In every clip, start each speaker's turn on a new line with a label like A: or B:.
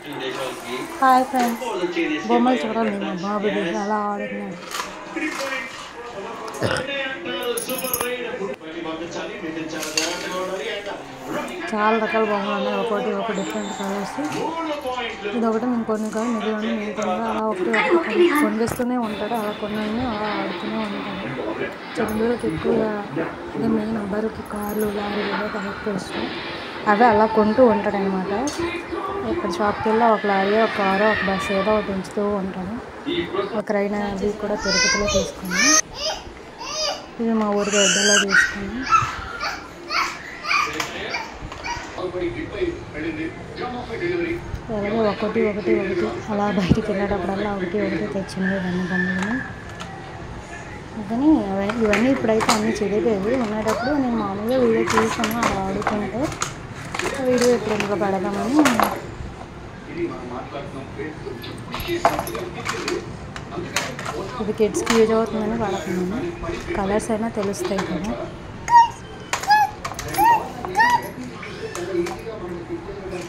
A: Hi friends, బొమ్మలు చూడండి మా బాబుది అలా ఆడుతున్నాడు. చాలా రకాల బొమ్మలు ఉన్నాయి, ఒకటి ఒక డిఫరెంట్ కలర్స్. ఇది ఒకటి మేము కొన్ని కాదు, మిగిలిన మిగతా అలా ఒకటి కొనిస్తూనే ఉంటాడు. అలా కొన్ని అలా ఆడుతూనే ఉంటాడు. చంద్రులకు ఎక్కువగా అదే మెయిన్ అబ్బాయికి కార్లు లారీలు కనెక్ట్ ఇష్టం. అవి అలా కొంటూ ఉంటాడు అనమాట. ఇక్కడ షాప్కి వెళ్ళి ఒక లారీ, ఒక కారు, ఒక బస్సు ఏదో ఒకటి ఉంచుతూ ఉంటాడు. ఒక రైనా అది కూడా తిరుపతిలో తీసుకుని, ఇది మా ఊరికి వద్దలో తీసుకుని. అలాగే ఒకటి అలా బయటికి వెళ్ళేటప్పుడల్లా ఒకటి తెచ్చినవి ఇవన్నీ బొమ్మలని. కానీ ఇవన్నీ ఇప్పుడైతే అన్నీ చెడిపోయేవి. ఉండేటప్పుడు నేను మామూలుగా వీడియో తీసాను అలా ఆడుకుంటే. వీడియో ఇప్పుడు ఇంట్లో పెడదామని. ఇది కిడ్స్కి యూజ్ అవుతుందని పడుతున్నాను. కలర్స్ అయినా తెలుస్తాయి కదా.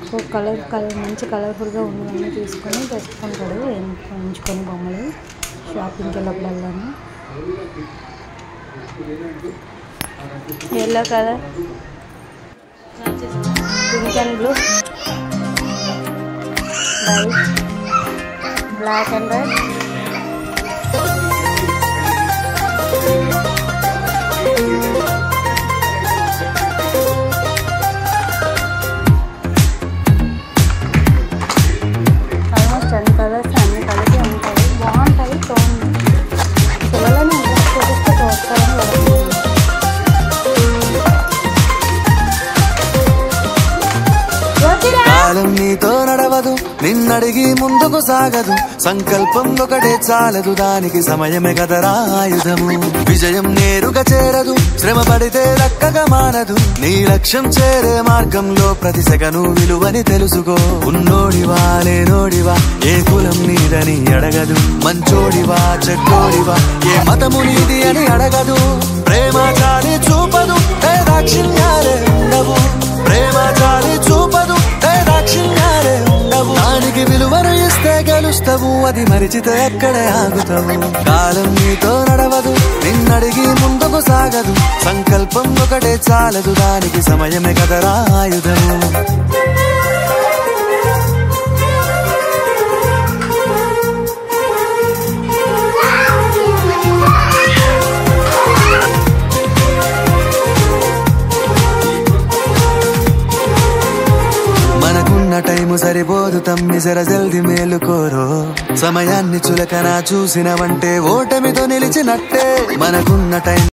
A: సో కలర్ మంచి కలర్ఫుల్గా ఉన్నవన్నీ తీసుకొని తెచ్చుకుంటాడు. ఎంచుకొని బొమ్మలు షాపింగ్కి వెళ్ళినప్పుడల్లాను. Yellow colour, pink and blue, white, black and red, almost 10 colours అన్ని కలిపి ఉంటాయి. బాగుంటాయి. చూడండి, పిల్లలని ఇంట్రెస్ట్ చూపిస్తే చూస్తారని
B: కాలం నీతో నడవదు, నిన్నడిగి ముందుకు సాగదు. సంకల్పం ఒకటే చాలదు, దానికి సమయమే కదరా ఆయుధము. విజయం నేరుగా చేరదు, శ్రమ పడితే దక్కగా మారదు. నీ లక్ష్యం చేరే మార్గంలో ప్రతి సెకను విలువని తెలుసుకో. ఉన్నోడివా లేనోడివా, ఏ కులం నీదని అడగదు. మంచోడివా చెడ్డోడివా, ఏ మతము నీది అని అడగదు. ప్రేమ చాలి చూపదు, దాక్షిణ్యాలే ఉండవు. ప్రేమ చాలి చూపదు, దాక్షిణ్యాలే ఉండవు. దానికి విలువను ఇస్తే గెలుస్తావు, అది మరిచితే ఎక్కడే ఆగుతావు. కాలం నీతో నడవదు, నిన్నడిగి ముందుకు సాగదు. సంకల్పం ఒకటే చాలదు, దానికి సమయమే కదరా ఆయుధము. టైము సరిపోదు తమ్మి, జర జల్ది మేలుకోరో. సమయాన్ని చులకన చూసినవంటే ఓటమితో నిలిచినట్టే. మనకున్న టైం